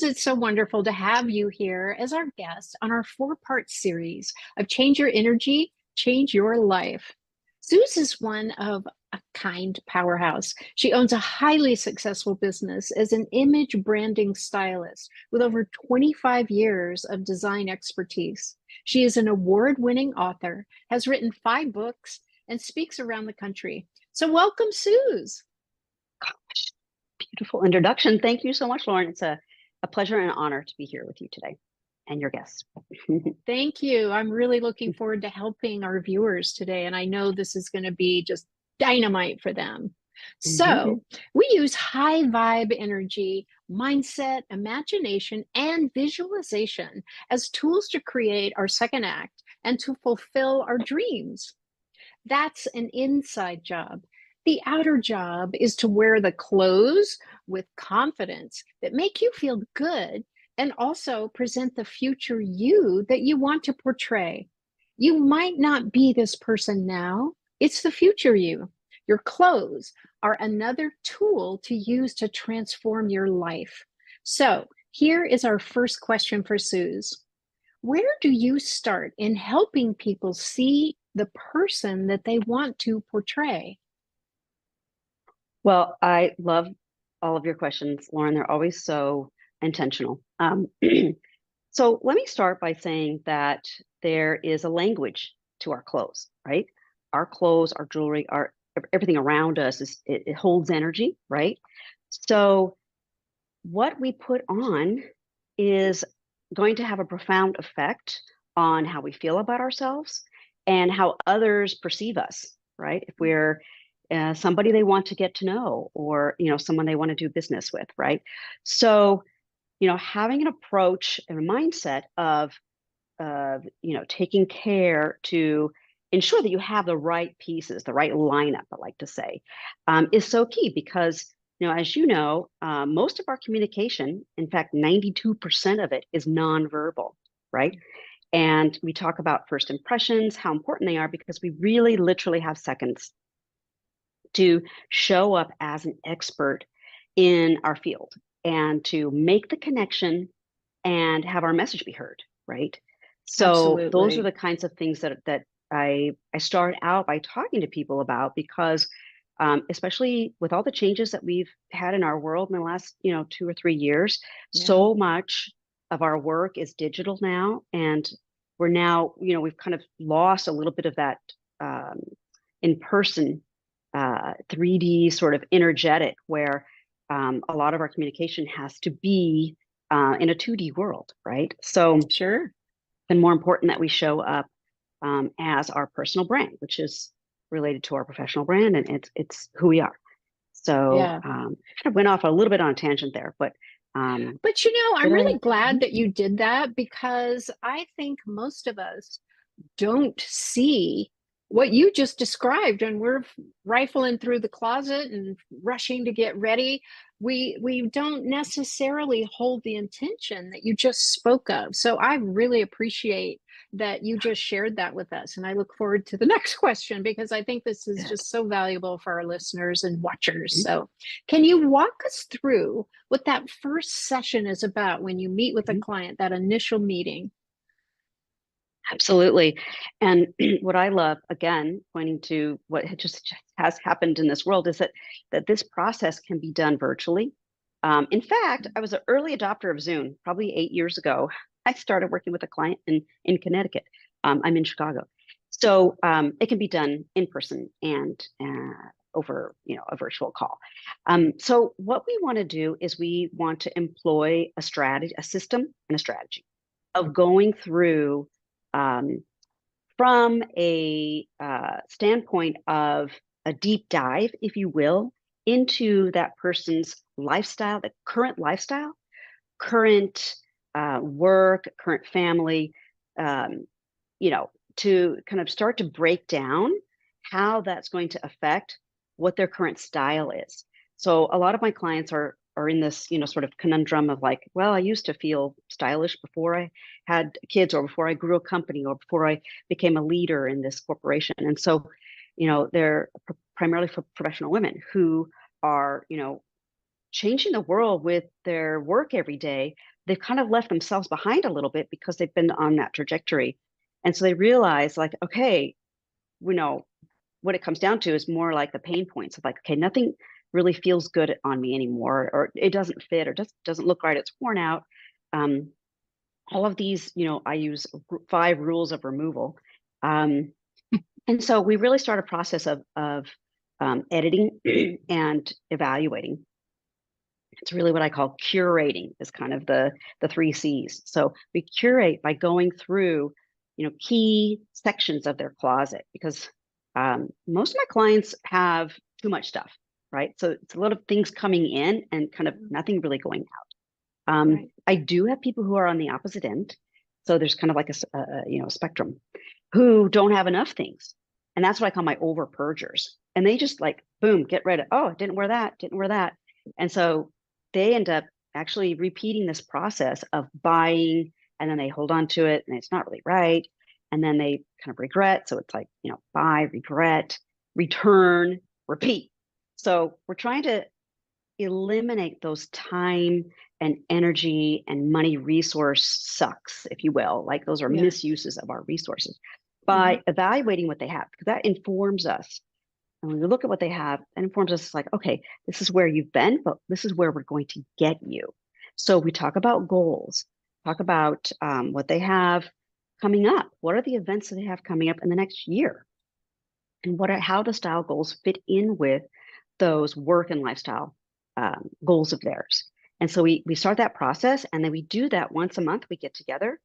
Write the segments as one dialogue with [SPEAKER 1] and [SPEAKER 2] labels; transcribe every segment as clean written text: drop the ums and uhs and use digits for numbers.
[SPEAKER 1] Suze, it's so wonderful to have you here as our guest on our four-part series of Change Your Energy, Change Your Life. Suze is one of a kind powerhouse. She owns a highly successful business as an image branding stylist with over 25 years of design expertise. She is an award-winning author, has written 5 books, and speaks around the country. So welcome, Suze.
[SPEAKER 2] Gosh, beautiful introduction. Thank you so much, Lauren. It's a pleasure and an honor to be here with you today and your guests.
[SPEAKER 1] Thank you. I'm really looking forward to helping our viewers today, and I know this is going to be just dynamite for them.
[SPEAKER 2] Mhm.
[SPEAKER 1] So, we use high vibe energy, mindset, imagination, and visualization as tools to create our second act and to fulfill our dreams. That's an inside job. The outer job is to wear the clothes with confidence that make you feel good and also present the future you that you want to portray. You might not be this person now, it's the future you. Your clothes are another tool to use to transform your life. So, here is our first question for Suze. Where do you start in helping people see the person that they want to portray?
[SPEAKER 2] Well, I love all of your questions, Lauren. They're always so intentional. So let me start by saying that there is a language to our clothes, right? Our clothes, our jewelry, our everything around us it holds energy, right? So what we put on is going to have a profound effect on how we feel about ourselves and how others perceive us, right? If we're somebody they want to get to know, or someone they want to do business with, right? So having an approach and a mindset of taking care to ensure that you have the right pieces, the right lineup, I like to say, is so key because, as you know, most of our communication, in fact, 92% of it is nonverbal, right? And we talk about first impressions, how important they are, because we really literally have seconds to show up as an expert in our field and to make the connection and have our message be heard, right? So those are
[SPEAKER 1] Absolutely.
[SPEAKER 2] the kinds of things that I start out by talking to people about because especially with all the changes that we've had in our world in the last 2 or 3 years,
[SPEAKER 1] Yeah.
[SPEAKER 2] so much of our work is digital now, and we're now we've kind of lost a little bit of that um, in person 3D sort of energetic where a lot of our communication has to be in a 2D world, right? So it's
[SPEAKER 1] Sure.
[SPEAKER 2] been more important that we show up as our personal brand, which is related to our professional brand, and it's who we are. So
[SPEAKER 1] Yeah.
[SPEAKER 2] kind of went off a little bit on a tangent there, but
[SPEAKER 1] But I'm
[SPEAKER 2] did I?
[SPEAKER 1] really glad that you did that because I think most of us don't see what you just described, and we're rifling through the closet and rushing to get ready. We don't necessarily hold the intention that you just spoke of. So I really appreciate that you just shared that with us, and I look forward to the next question because I think this is just so valuable for our listeners and watchers. So can you walk us through what that first session is about when you meet with a client, that initial meeting?
[SPEAKER 2] Absolutely. And what I love, again, pointing to what just has happened in this world, is that this process can be done virtually. In fact, I was an early adopter of Zoom, probably 8 years ago. I started working with a client in Connecticut. I'm in Chicago. So it can be done in person and over a virtual call. So what we want to do is we want to employ a strategy, a system, and a strategy of going through um, from a standpoint of a deep dive, if you will, into that person's lifestyle, the current lifestyle, current work, current family, um, you know, to kind of start to break down how that's going to affect what their current style is. So a lot of my clients are in this, sort of conundrum of like, well, I used to feel stylish before I had kids or before I grew a company or before I became a leader in this corporation. And so, they're primarily for professional women who are, changing the world with their work every day, they've kind of left themselves behind a little bit because they've been on that trajectory. And so they realize like, okay, you know, what it comes down to is more like the pain points of like, okay, nothing really feels good on me anymore, or it doesn't fit, or just doesn't look right. It's worn out. Um, all of these, I use 5 rules of removal. Um, and so we really start a process of editing and evaluating. It's really what I call curating is kind of the 3 C's. So we curate by going through, key sections of their closet because most of my clients have too much stuff, right? So it's a lot of things coming in and kind of nothing really going out.
[SPEAKER 1] Right.
[SPEAKER 2] I do have people who are on the opposite end. So there's kind of like a spectrum who don't have enough things. And that's what I call my over purgers. And they just like, boom, get rid of, oh, didn't wear that, didn't wear that. And so they end up actually repeating this process of buying and then they hold on to it and it's not really right. And then they kind of regret. So it's like, buy, regret, return, repeat. So we're trying to eliminate those time and energy and money resource sucks, if you will. Like those are
[SPEAKER 1] Yeah.
[SPEAKER 2] misuses of our resources by evaluating what they have, because that informs us. And when we look at what they have, that informs us like, okay, this is where you've been, but this is where we're going to get you. So we talk about goals, talk about what they have coming up. What are the events that they have coming up in the next year? And how the style goals fit in with those work and lifestyle goals of theirs. And so we start that process, and then we do that once a month. We get together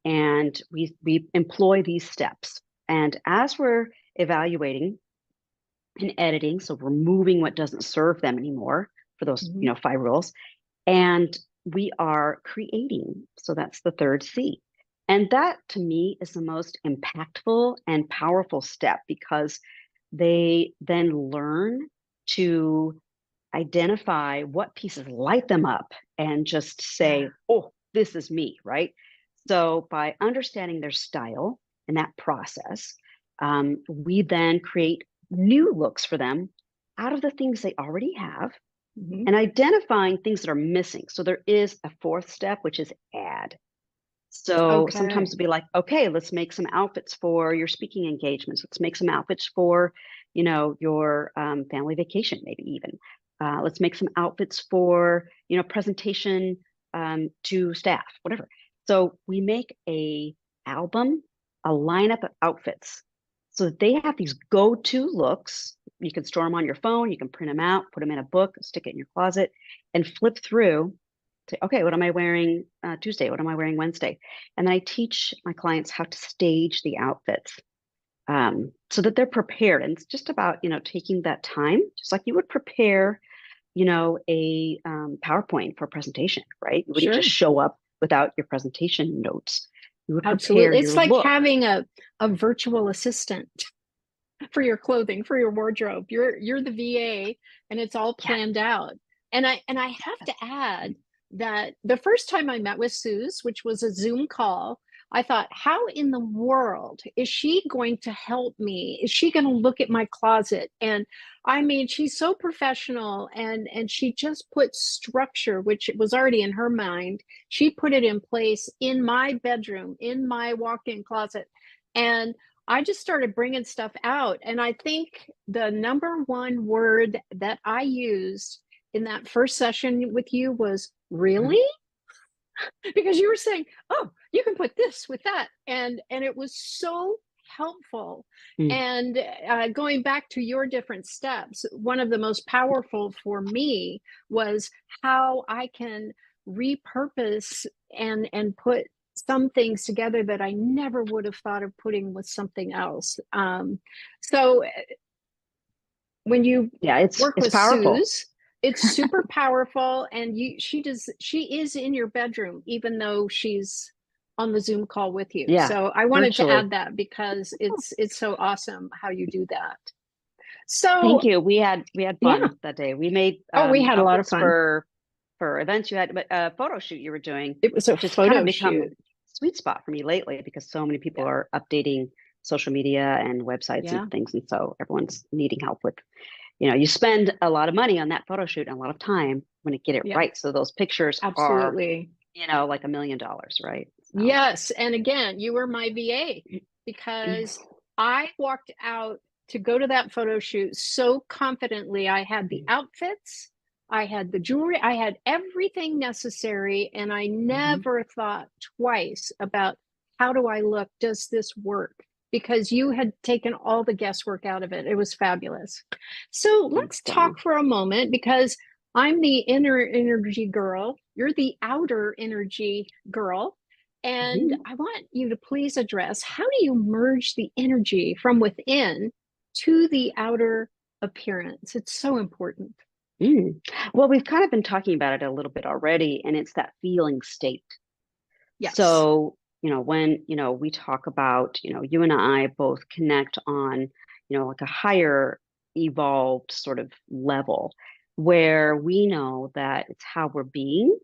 [SPEAKER 2] and we employ these steps. And as we're evaluating and editing, so removing what doesn't serve them anymore for those 5 rules, and we are creating. So that's the third C. And that to me is the most impactful and powerful step because they then learn to identify what pieces light them up and just say, oh, this is me, right? So by understanding their style and that process, we then create new looks for them out of the things they already have and identifying things that are missing. So there is a 4th step, which is add. So sometimes it'll be like, okay, let's make some outfits for your speaking engagements. Let's make some outfits for, your family vacation, maybe even. Let's make some outfits for, presentation to staff, whatever. So we make a album, a lineup of outfits so that they have these go-to looks. You can store them on your phone. You can print them out, put them in a book, stick it in your closet, and flip through. Say, okay, what am I wearing Tuesday? What am I wearing Wednesday? And then I teach my clients how to stage the outfits so that they're prepared. And it's just about, taking that time, just like you would prepare, a PowerPoint for a presentation, right? You wouldn't just show up without your presentation notes. You would prepare
[SPEAKER 1] Absolutely. It's
[SPEAKER 2] your
[SPEAKER 1] like
[SPEAKER 2] look.
[SPEAKER 1] having a virtual assistant for your clothing, for your wardrobe. You're the VA and it's all planned out. And I have to add that the first time I met with Suze, which was a Zoom call, I thought, how in the world is she going to help me? Is she going to look at my closet? And I mean, she's so professional and she just put structure, which was already in her mind. She put it in place in my bedroom, in my walk-in closet. And I just started bringing stuff out. And I think the number one word that I used in that first session with you was really? Because you were saying, oh, you can put this with that. And it was so helpful. And going back to your different steps, one of the most powerful for me was how I can repurpose and put some things together that I never would have thought of putting with something else. So when you
[SPEAKER 2] it's
[SPEAKER 1] work with
[SPEAKER 2] powerful.
[SPEAKER 1] Suze, it's super powerful, and she is in your bedroom, even though she's on the Zoom call with you.
[SPEAKER 2] Yeah,
[SPEAKER 1] So I wanted to
[SPEAKER 2] virtually.
[SPEAKER 1] add that because it's so awesome how you do that. So
[SPEAKER 2] Thank you. We had
[SPEAKER 1] yeah.
[SPEAKER 2] fun that day. We made
[SPEAKER 1] Oh, we had a lot of
[SPEAKER 2] outfits
[SPEAKER 1] fun.
[SPEAKER 2] for events you had, but a photo shoot you were doing,
[SPEAKER 1] It was a
[SPEAKER 2] which has kind of
[SPEAKER 1] photo
[SPEAKER 2] become a
[SPEAKER 1] shoot.
[SPEAKER 2] sweet spot for me lately because so many people
[SPEAKER 1] Yeah.
[SPEAKER 2] are updating social media and websites and things, and so everyone's needing help with. You spend a lot of money on that photo shoot and a lot of time when you get it right. So those pictures are
[SPEAKER 1] Absolutely.
[SPEAKER 2] like $1 million, right? So
[SPEAKER 1] Yes. And again, you were my VA because I walked out to go to that photo shoot so confidently. I had the outfits, I had the jewelry, I had everything necessary. And I
[SPEAKER 2] Mhm.
[SPEAKER 1] never thought twice about how do I look? Does this work? Because you had taken all the guesswork out of it. It was fabulous. So let's
[SPEAKER 2] Wow.
[SPEAKER 1] talk for a moment because I'm the inner energy girl. You're the outer energy girl. And
[SPEAKER 2] Mhm.
[SPEAKER 1] I want you to please address how do you merge the energy from within to the outer appearance? It's so important.
[SPEAKER 2] Mm. Well, we've kind of been talking about it a little bit already, and it's that feeling state.
[SPEAKER 1] Yes.
[SPEAKER 2] So, when, we talk about, you and I both connect on, like a higher evolved sort of level where we know that it's how we're being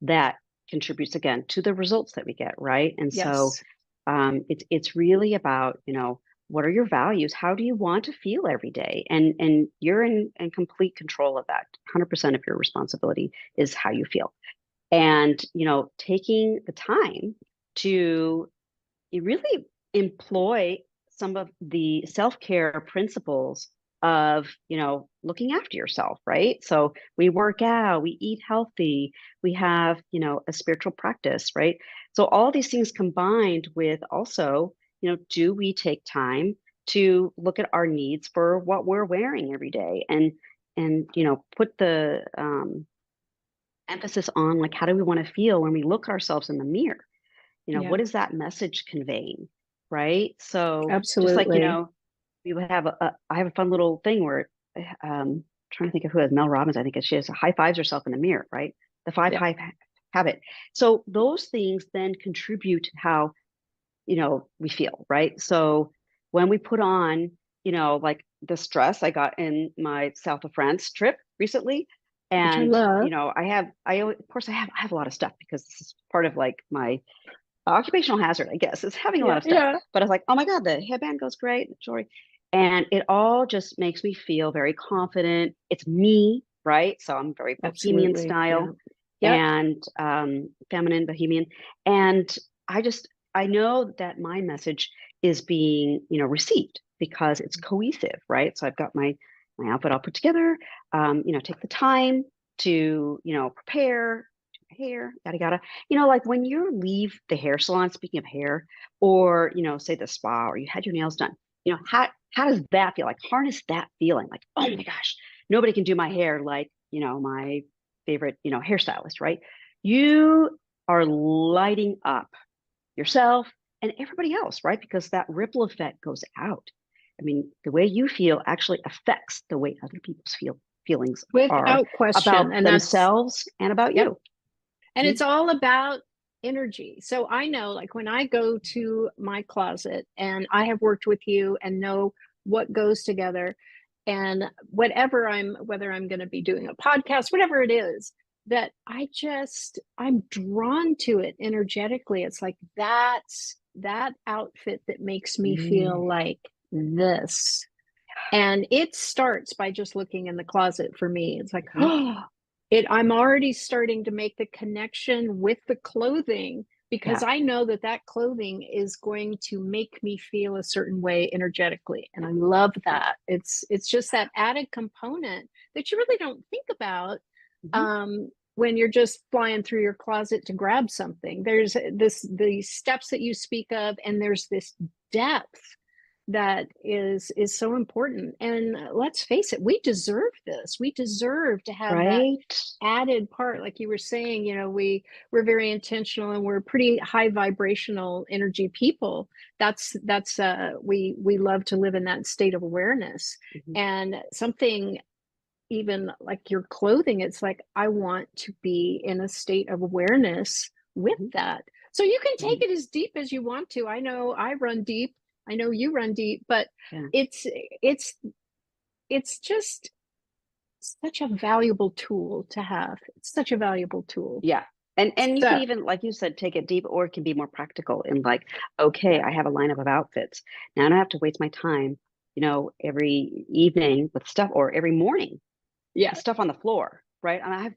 [SPEAKER 2] that contributes again to the results that we get, right? And so
[SPEAKER 1] Yes.
[SPEAKER 2] it's really about, what are your values? How do you want to feel every day? And you're in complete control of that. 100% of your responsibility is how you feel. And taking the time to really employ some of the self-care principles of looking after yourself, right? So we work out, we eat healthy, we have a spiritual practice, right? So all these things combined with also do we take time to look at our needs for what we're wearing every day, and put the emphasis on, like, how do we want to feel when we look ourselves in the mirror?
[SPEAKER 1] Yeah,
[SPEAKER 2] What is that message conveying, right? So just like,
[SPEAKER 1] absolutely.
[SPEAKER 2] we would have I have a fun little thing where trying to think of who has Mel Robbins, I think she has high fives herself in the mirror, right? The five
[SPEAKER 1] Yeah.
[SPEAKER 2] high habit. So those things then contribute to how we feel, right? So when we put on, like the stress I got in my south of France trip recently,
[SPEAKER 1] Which I
[SPEAKER 2] and
[SPEAKER 1] love.
[SPEAKER 2] of course I have a lot of stuff because this is part of like my occupational hazard, I guess, is having a lot
[SPEAKER 1] Yeah.
[SPEAKER 2] of stuff.
[SPEAKER 1] Yeah.
[SPEAKER 2] But I was like, oh my God, the headband goes great, the jewelry. And it all just makes me feel very confident. It's me, right? So I'm very bohemian
[SPEAKER 1] Absolutely. Yeah.
[SPEAKER 2] style
[SPEAKER 1] Yep.
[SPEAKER 2] and feminine bohemian. And I know that my message is being, received because it's cohesive, right? So I've got my outfit all put together, take the time to, prepare hair, yada yada. Like when you leave the hair salon, speaking of hair, or say the spa, or you had your nails done, how does that feel? Like harness that feeling, like, oh my gosh, nobody can do my hair like, my favorite, hairstylist, right? You are lighting up yourself and everybody else, right? Because that ripple effect goes out. I mean, the way you feel actually affects the way other people's feelings are
[SPEAKER 1] Without question.
[SPEAKER 2] about
[SPEAKER 1] And that's,
[SPEAKER 2] themselves and about
[SPEAKER 1] yep.
[SPEAKER 2] you.
[SPEAKER 1] And
[SPEAKER 2] Mhm.
[SPEAKER 1] it's all about energy. So I know, like, when I go to my closet and I have worked with you and know what goes together, and whether I'm going to be doing a podcast, whatever it is, that I'm drawn to it energetically. It's like that outfit that makes me
[SPEAKER 2] Mm,
[SPEAKER 1] feel like this. And it starts by just looking in the closet for me. It's like,
[SPEAKER 2] mhm.
[SPEAKER 1] oh, I'm already starting to make the connection with the clothing because
[SPEAKER 2] Yeah.
[SPEAKER 1] I know that that clothing is going to make me feel a certain way energetically. And I love
[SPEAKER 2] Yeah.
[SPEAKER 1] that. It's just that added component that you really don't think about
[SPEAKER 2] Mhm.
[SPEAKER 1] when you're just flying through your closet to grab something. There's the steps that you speak of, and there's this depth that is so important. And let's face it, we deserve this. We deserve to have that
[SPEAKER 2] Right.
[SPEAKER 1] added part. Like you were saying, we're very intentional and we're pretty high vibrational energy people. That's we love to live in that state of awareness.
[SPEAKER 2] Mhm.
[SPEAKER 1] And something even like your clothing, it's like I want to be in a state of awareness with
[SPEAKER 2] Mhm.
[SPEAKER 1] that. So you can take
[SPEAKER 2] Mhm.
[SPEAKER 1] it as deep as you want to. I know I run deep. I know you run deep, but
[SPEAKER 2] Yeah.
[SPEAKER 1] it's it's just such a valuable tool to have. It's such a valuable tool.
[SPEAKER 2] Yeah. And you can
[SPEAKER 1] So,
[SPEAKER 2] even, like you said, take it deep, or it can be more practical in like, okay,
[SPEAKER 1] yeah.
[SPEAKER 2] I have a lineup of outfits. Now I don't have to waste my time, every evening with stuff, or every morning
[SPEAKER 1] Yeah.
[SPEAKER 2] with stuff on the floor, right? And I have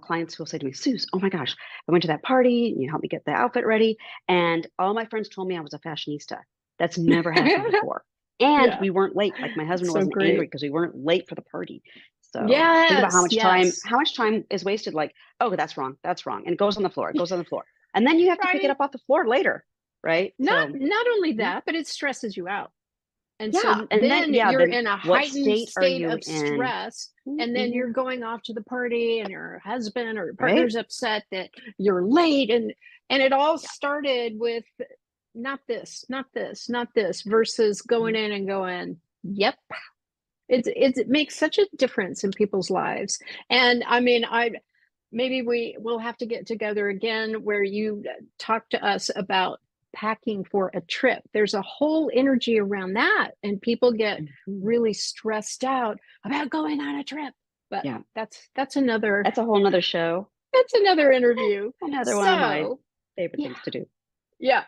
[SPEAKER 2] clients will say to me, Suze, oh my gosh, I went to that party and you helped me get the outfit ready. And all my friends told me I was a fashionista. That's never happened before. And
[SPEAKER 1] Yeah,
[SPEAKER 2] we weren't late. Like my husband
[SPEAKER 1] so
[SPEAKER 2] wasn't angry
[SPEAKER 1] great.
[SPEAKER 2] because we weren't late for the party. So think about
[SPEAKER 1] Yes, yes.
[SPEAKER 2] how much time is wasted. Like, oh, that's wrong. That's wrong. And it goes on the floor. It goes on the floor. And then you have to pick it
[SPEAKER 1] Right.
[SPEAKER 2] up off the floor later. Right. So
[SPEAKER 1] Not only
[SPEAKER 2] mhm.
[SPEAKER 1] that, but it stresses you out. And
[SPEAKER 2] Yeah.
[SPEAKER 1] so
[SPEAKER 2] And then,
[SPEAKER 1] then
[SPEAKER 2] yeah,
[SPEAKER 1] you're
[SPEAKER 2] then
[SPEAKER 1] in a
[SPEAKER 2] what
[SPEAKER 1] heightened
[SPEAKER 2] state are
[SPEAKER 1] state
[SPEAKER 2] you
[SPEAKER 1] of
[SPEAKER 2] in?
[SPEAKER 1] stress. And then
[SPEAKER 2] Mm-hmm.
[SPEAKER 1] you're going off to the party and your husband or your
[SPEAKER 2] Right.
[SPEAKER 1] partner's upset that you're late. And it all
[SPEAKER 2] Yeah.
[SPEAKER 1] started with not this, not this, not this, versus going
[SPEAKER 2] Mhm.
[SPEAKER 1] in and going, yep. It makes such a difference in people's lives. And I mean, I maybe we will have to get together again where you talk to us about packing for a trip. There's a whole energy around that, and people get
[SPEAKER 2] Mhm.
[SPEAKER 1] really stressed out about going on a trip. But
[SPEAKER 2] Yeah.
[SPEAKER 1] that's another
[SPEAKER 2] That's a whole nother show.
[SPEAKER 1] that's another interview.
[SPEAKER 2] Another one of my
[SPEAKER 1] So
[SPEAKER 2] favorite
[SPEAKER 1] yeah,
[SPEAKER 2] things to do.
[SPEAKER 1] yeah.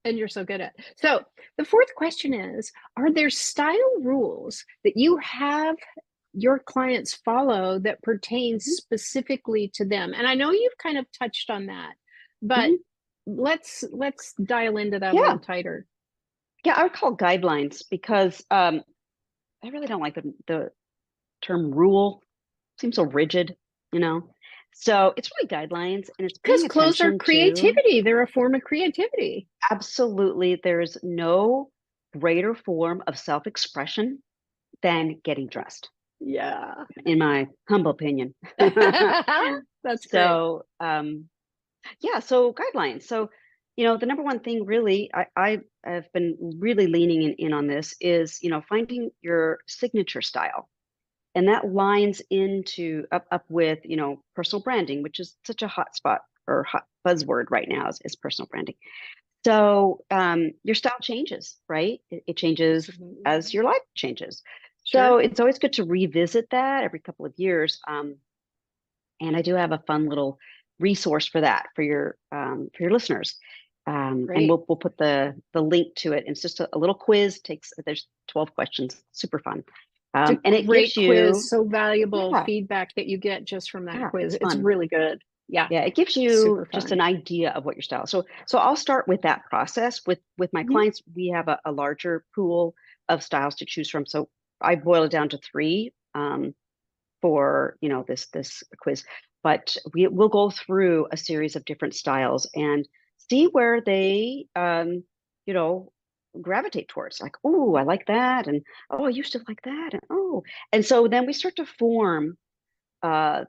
[SPEAKER 1] And you're so good at. So the fourth question is, are there style rules that you have your clients follow that pertains
[SPEAKER 2] Mhm.
[SPEAKER 1] specifically to them? And I know you've kind of touched on that, but
[SPEAKER 2] Mhm.
[SPEAKER 1] let's dial into that a
[SPEAKER 2] Yeah.
[SPEAKER 1] little tighter.
[SPEAKER 2] Yeah. I would call guidelines because I really don't like the term rule. Seems so rigid, you know? So it's really guidelines and it's
[SPEAKER 1] Because
[SPEAKER 2] paying
[SPEAKER 1] clothes are
[SPEAKER 2] attention to
[SPEAKER 1] creativity. They're a form of creativity.
[SPEAKER 2] absolutely, there's no greater form of self expression than getting dressed,
[SPEAKER 1] Yeah.
[SPEAKER 2] in my humble opinion.
[SPEAKER 1] That's great.
[SPEAKER 2] So, yeah, so guidelines. So, the number one thing really I have been really leaning in on this is, finding your signature style. And that lines into up with, personal branding, which is such a hot spot or hot buzzword right now is personal branding. So your style changes, right? It changes as
[SPEAKER 1] Absolutely.
[SPEAKER 2] your life changes. So
[SPEAKER 1] Sure.
[SPEAKER 2] it's always good to revisit that every couple of years. And I do have a fun little resource for that for your listeners. And
[SPEAKER 1] Great.
[SPEAKER 2] we'll put the link to it. It's just a little quiz. There's 12 questions, super fun.
[SPEAKER 1] It's a
[SPEAKER 2] And it
[SPEAKER 1] great
[SPEAKER 2] gives
[SPEAKER 1] quiz.
[SPEAKER 2] you,
[SPEAKER 1] So valuable
[SPEAKER 2] yeah,
[SPEAKER 1] feedback that you get just from that
[SPEAKER 2] yeah,
[SPEAKER 1] quiz.
[SPEAKER 2] it's
[SPEAKER 1] It's
[SPEAKER 2] fun.
[SPEAKER 1] really good. Yeah.
[SPEAKER 2] Yeah, it gives you
[SPEAKER 1] Super
[SPEAKER 2] just
[SPEAKER 1] fun.
[SPEAKER 2] an idea of what your style is. So I'll start with that process. With my
[SPEAKER 1] Mhm.
[SPEAKER 2] clients, we have a larger pool of styles to choose from. So I boil it down to three for this quiz. But we'll go through a series of different styles and see where they you know gravitate towards. Like, oh, I like that, and oh, I used to like that, and so then we start to form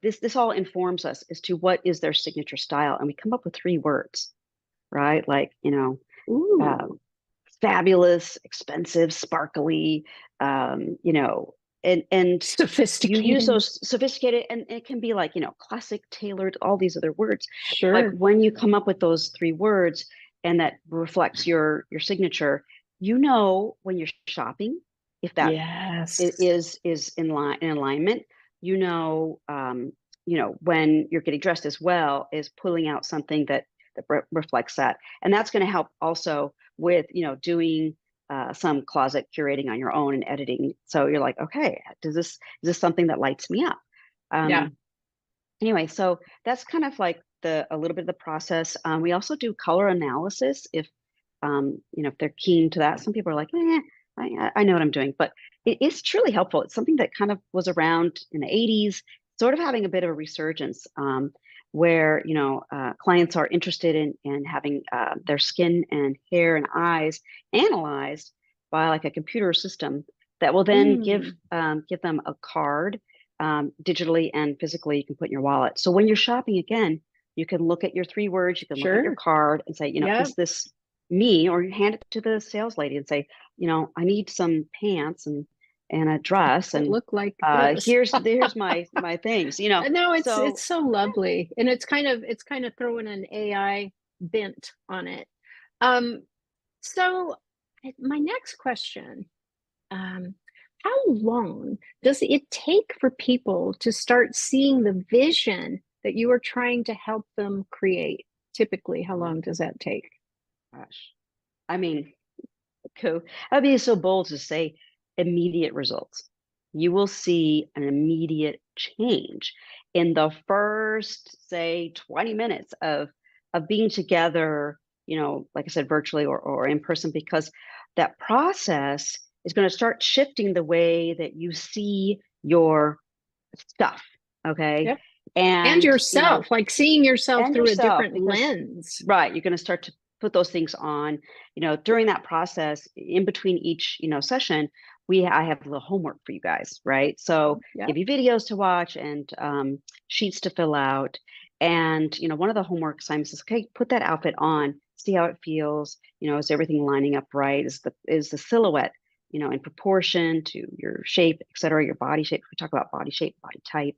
[SPEAKER 2] this all informs us as to what is their signature style, and we come up with three words, right? Like, uh,
[SPEAKER 1] Ooh.
[SPEAKER 2] fabulous, expensive, sparkly, um, you know, and you use
[SPEAKER 1] Sophisticated.
[SPEAKER 2] those sophisticated, and it can be like, classic, tailored, all these other words. But
[SPEAKER 1] Sure.
[SPEAKER 2] when you come up with those three words, and that reflects your signature, when you're shopping, if that
[SPEAKER 1] Yes.
[SPEAKER 2] is in alignment. When you're getting dressed as well, is pulling out something that reflects that, and that's going to help also with doing some closet curating on your own and editing. So you're like, okay, is this something that lights me up?
[SPEAKER 1] Yeah.
[SPEAKER 2] Anyway, so that's kind of like the a little bit of the process. We also do color analysis if they're keen to that. Some people are like, I know what I'm doing, but it's truly helpful. It's something that kind of was around in the 80s, sort of having a bit of a resurgence, where clients are interested in having their skin and hair and eyes analyzed by like a computer system that will then
[SPEAKER 1] Mm,
[SPEAKER 2] give them a card, digitally and physically. You can put in your wallet. So when you're shopping again, you can look at your three words, you can look at your
[SPEAKER 1] sure.
[SPEAKER 2] card and say,
[SPEAKER 1] Yeah.
[SPEAKER 2] is this me? Or you hand it to the sales lady and say, I need some pants and a dress,
[SPEAKER 1] That
[SPEAKER 2] and
[SPEAKER 1] look like this.
[SPEAKER 2] here's my things.
[SPEAKER 1] No, it's
[SPEAKER 2] So
[SPEAKER 1] so lovely. And it's kind of throwing an AI bent on it. Um, so my next question, um, how long does it take for people to start seeing the vision that you are trying to help them create? Typically, how long does that take?
[SPEAKER 2] gosh, I mean, cool. I'd be so bold to say immediate results. You will see an immediate change. in the first, say, 20 minutes of being together, like I said, virtually or in person, because that process is going to start shifting the way that you see your stuff. Okay.
[SPEAKER 1] Yep. And
[SPEAKER 2] And,
[SPEAKER 1] yourself, like seeing yourself
[SPEAKER 2] and
[SPEAKER 1] through a
[SPEAKER 2] yourself,
[SPEAKER 1] different
[SPEAKER 2] because,
[SPEAKER 1] lens.
[SPEAKER 2] right, you're going to start to put those things on, during that process, in between each, session, I have a little homework for you guys, right? So
[SPEAKER 1] Yep.
[SPEAKER 2] give you videos to watch and sheets to fill out. And, one of the homework assignments is, okay, put that outfit on, see how it feels. Is everything lining up right? Is the silhouette, in proportion to your shape, et cetera, your body shape. We talk about body shape, body type.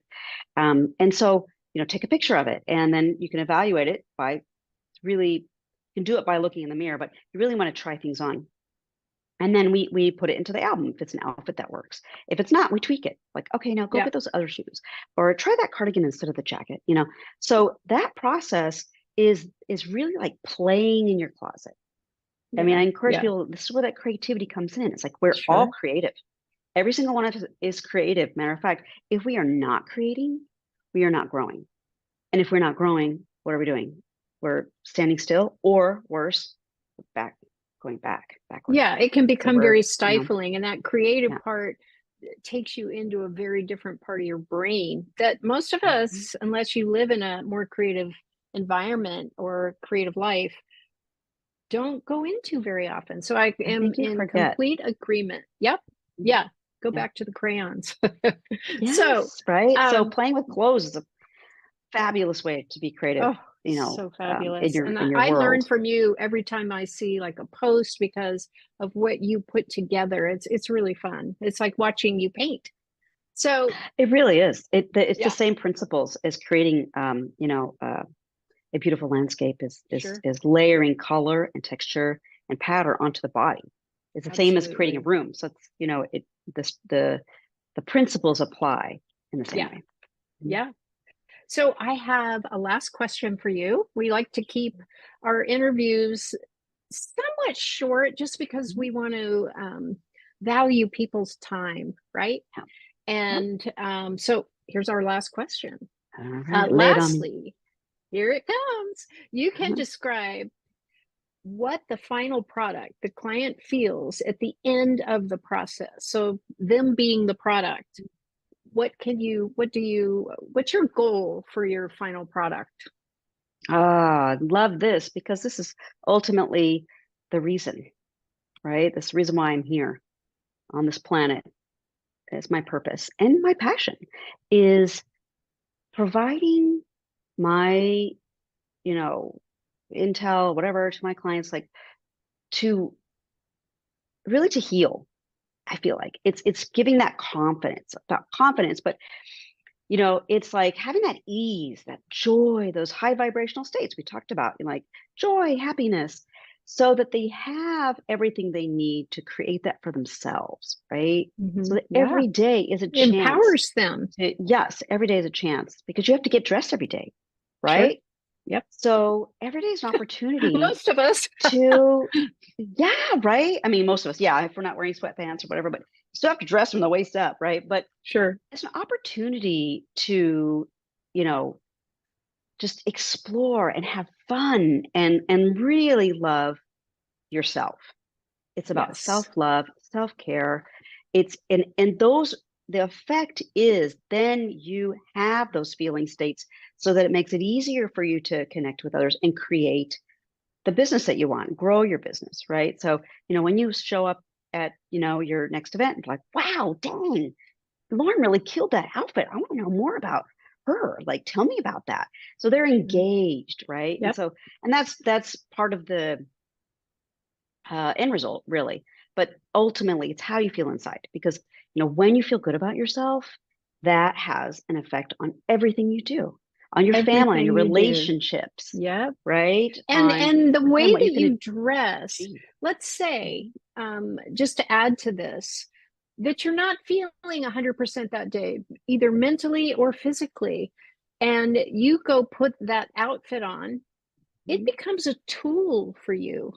[SPEAKER 2] And so, take a picture of it, and then you can evaluate it by really, you can do it by looking in the mirror, but you really want to try things on. And then we put it into the album if it's an outfit that works. If it's not, we tweak it. Like, okay, now go
[SPEAKER 1] Yep.
[SPEAKER 2] get those other shoes, or try that cardigan instead of the jacket. So that process is really like playing in your closet. I mean,
[SPEAKER 1] Yeah.
[SPEAKER 2] I encourage
[SPEAKER 1] Yeah.
[SPEAKER 2] people. This is where that creativity comes in. It's like we're all
[SPEAKER 1] Sure.
[SPEAKER 2] creative. Every single one of us is creative. Matter of fact, if we are not creating, we are not growing. And if we're not growing, what are we doing? We're standing still, or worse, going backwards.
[SPEAKER 1] Yeah. It can
[SPEAKER 2] So
[SPEAKER 1] become
[SPEAKER 2] we're,
[SPEAKER 1] very stifling. And that creative
[SPEAKER 2] yeah.
[SPEAKER 1] part takes you into a very different part of your brain that most of
[SPEAKER 2] Mhm.
[SPEAKER 1] us, unless you live in a more creative environment or creative life, don't go into very often. So I
[SPEAKER 2] I
[SPEAKER 1] am
[SPEAKER 2] think you
[SPEAKER 1] in
[SPEAKER 2] forget.
[SPEAKER 1] complete agreement. Yep.
[SPEAKER 2] Mhm.
[SPEAKER 1] Yeah. Go
[SPEAKER 2] Yeah.
[SPEAKER 1] back to the crayons. So,
[SPEAKER 2] Yes, right. So
[SPEAKER 1] um,
[SPEAKER 2] playing with clothes is a fabulous way to be creative,
[SPEAKER 1] oh, so
[SPEAKER 2] in
[SPEAKER 1] fabulous.
[SPEAKER 2] your
[SPEAKER 1] And
[SPEAKER 2] in your
[SPEAKER 1] I learn
[SPEAKER 2] world.
[SPEAKER 1] from you every time I see like a post because of what you put together. It's really fun. It's like watching you paint. So,
[SPEAKER 2] It really is. It's the
[SPEAKER 1] yeah,
[SPEAKER 2] same principles as creating, a beautiful landscape is
[SPEAKER 1] sure.
[SPEAKER 2] is layering color and texture and pattern onto the body. It's the same as creating a
[SPEAKER 1] Absolutely.
[SPEAKER 2] room. So it's, this the principles apply in the same
[SPEAKER 1] Yeah.
[SPEAKER 2] way. Mhm.
[SPEAKER 1] Yeah. So I have a last question for you. We like to keep our interviews somewhat short just because
[SPEAKER 2] Mhm.
[SPEAKER 1] we want to value people's time, right?
[SPEAKER 2] Yeah. Yep.
[SPEAKER 1] And so here's our last question.
[SPEAKER 2] All right. Lay it on me.
[SPEAKER 1] Lastly, here it comes. You can describe what the final product the client feels at the end of the process. So them being the product. What's your goal for your final product?
[SPEAKER 2] Ah, love this, because this is ultimately the reason, right? This reason why I'm here on this planet. Is my purpose and my passion is providing my, you know, intel, whatever, to my clients, like, to really to heal. I feel like it's giving that confidence, not confidence, but it's like having that ease, that joy, those high vibrational states we talked about, like joy, happiness, so that they have everything they need to create that for themselves, right? So that
[SPEAKER 1] Yeah,
[SPEAKER 2] every day is a chance
[SPEAKER 1] empowers them.
[SPEAKER 2] yes, every day is a chance, because you have to get dressed every day,
[SPEAKER 1] Sure.
[SPEAKER 2] right?
[SPEAKER 1] Yep.
[SPEAKER 2] So every day is an opportunity
[SPEAKER 1] Most of us.
[SPEAKER 2] to, yeah, right. I mean, most of us, yeah, if we're not wearing sweatpants or whatever, but you still have to dress from the waist up, right? But
[SPEAKER 1] Sure.
[SPEAKER 2] it's an opportunity to, you know, just explore and have fun and really love yourself. It's about
[SPEAKER 1] Yes.
[SPEAKER 2] self-love, self-care. And those, the effect is then you have those feeling states, so that it makes it easier for you to connect with others and create the business that you want, grow your business, right? So, when you show up at, your next event, like, wow, dang, Lauren really killed that outfit. I want to know more about her. Like, tell me about that. So they're
[SPEAKER 1] Mhm.
[SPEAKER 2] engaged, right? And
[SPEAKER 1] Yep.
[SPEAKER 2] so, and that's part of the end result, really. But ultimately, it's how you feel inside, because when you feel good about yourself, that has an effect on everything you do, on your family, on your
[SPEAKER 1] Everything you do.
[SPEAKER 2] relationships,
[SPEAKER 1] Yep.
[SPEAKER 2] right?
[SPEAKER 1] And the
[SPEAKER 2] On
[SPEAKER 1] way
[SPEAKER 2] what you
[SPEAKER 1] that
[SPEAKER 2] can
[SPEAKER 1] you dress,
[SPEAKER 2] achieve.
[SPEAKER 1] let's say, just to add to this, that you're not feeling 100% that day, either mentally or physically, and you go put that outfit on, it
[SPEAKER 2] Mhm.
[SPEAKER 1] becomes a tool for you.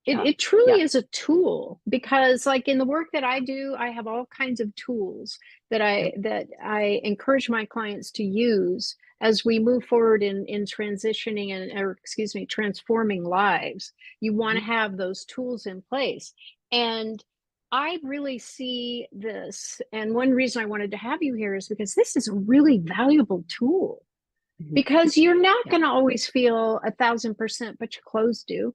[SPEAKER 1] It,
[SPEAKER 2] Yeah.
[SPEAKER 1] it truly
[SPEAKER 2] Yeah.
[SPEAKER 1] is a tool because like in the work that I do, I have all kinds of tools that
[SPEAKER 2] Yep.
[SPEAKER 1] I encourage my clients to use as we move forward in transitioning or excuse me, transforming lives. You want to
[SPEAKER 2] Mhm.
[SPEAKER 1] have those tools in place. And I really see this, and one reason I wanted to have you here is because this is a really valuable tool
[SPEAKER 2] Mhm.
[SPEAKER 1] because you're not
[SPEAKER 2] Yeah.
[SPEAKER 1] going to always feel 1,000%, but your clothes do.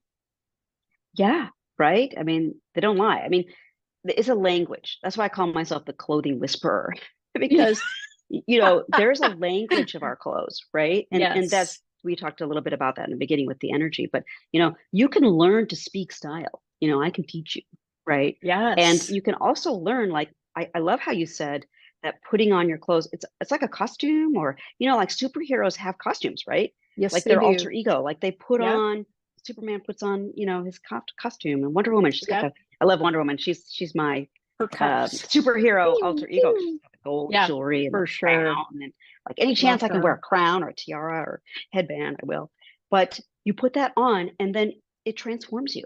[SPEAKER 2] Yeah. Right. I mean, they don't lie. I mean, it's a language. That's why I call myself the clothing whisperer because there's a language of our clothes, right? And that's
[SPEAKER 1] Yes.
[SPEAKER 2] we talked a little bit about that in the beginning with the energy, but you can learn to speak style. I can teach you, right? And
[SPEAKER 1] Yes.
[SPEAKER 2] you can also learn like I love how you said that putting on your clothes, it's like a costume or like superheroes have costumes, right?
[SPEAKER 1] Yes,
[SPEAKER 2] Like
[SPEAKER 1] they
[SPEAKER 2] their
[SPEAKER 1] do.
[SPEAKER 2] alter ego, like they put
[SPEAKER 1] Yep.
[SPEAKER 2] on Superman puts on, his costume, and Wonder Woman, she's got
[SPEAKER 1] Yep.
[SPEAKER 2] the I love Wonder Woman. She's my
[SPEAKER 1] Her cuffs.
[SPEAKER 2] superhero
[SPEAKER 1] Pew,
[SPEAKER 2] alter ego. She's
[SPEAKER 1] pew.
[SPEAKER 2] got the gold
[SPEAKER 1] Yeah,
[SPEAKER 2] jewelry and the
[SPEAKER 1] for sure.
[SPEAKER 2] crown, and like any
[SPEAKER 1] Love
[SPEAKER 2] chance I can wear
[SPEAKER 1] her.
[SPEAKER 2] a crown or a tiara or headband, I will. But you put that on, and then it transforms you,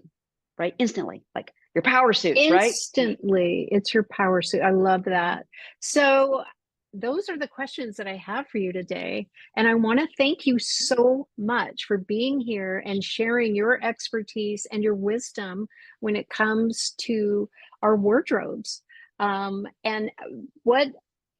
[SPEAKER 2] right? Instantly, like your power suits, right?
[SPEAKER 1] Instantly. It's your power suit. I love that. So, those are the questions that I have for you today. And I want to thank you so much for being here and sharing your expertise and your wisdom when it comes to our wardrobes. And what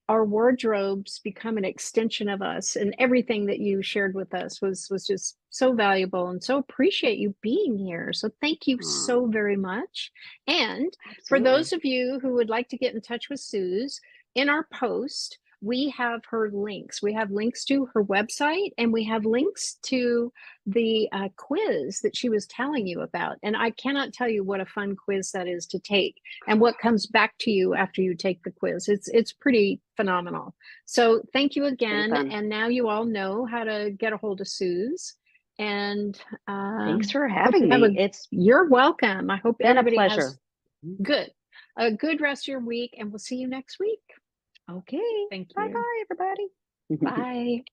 [SPEAKER 1] our wardrobes become an extension of us, and everything that you shared with us was just so valuable, and so appreciate you being here. So thank you
[SPEAKER 2] Oh,
[SPEAKER 1] so very much. And for
[SPEAKER 2] absolutely.
[SPEAKER 1] those of you who would like to get in touch with Suze, in our post we have her links. We have links to her website, and we have links to the quiz that she was telling you about. And I cannot tell you what a fun quiz that is to take, and what comes back to you after you take the quiz. It's pretty phenomenal. So thank you
[SPEAKER 2] Pretty
[SPEAKER 1] again.
[SPEAKER 2] fun.
[SPEAKER 1] And now you all know how to get a hold of Suze. And
[SPEAKER 2] Thanks for
[SPEAKER 1] I hope you
[SPEAKER 2] having
[SPEAKER 1] have
[SPEAKER 2] me. It's
[SPEAKER 1] you're welcome. I hope
[SPEAKER 2] been a
[SPEAKER 1] everybody
[SPEAKER 2] pleasure.
[SPEAKER 1] has good, a good rest of your week, and we'll see you next week.
[SPEAKER 2] Okay.
[SPEAKER 1] Thank
[SPEAKER 2] Bye
[SPEAKER 1] you.
[SPEAKER 2] bye, everybody.
[SPEAKER 1] Bye.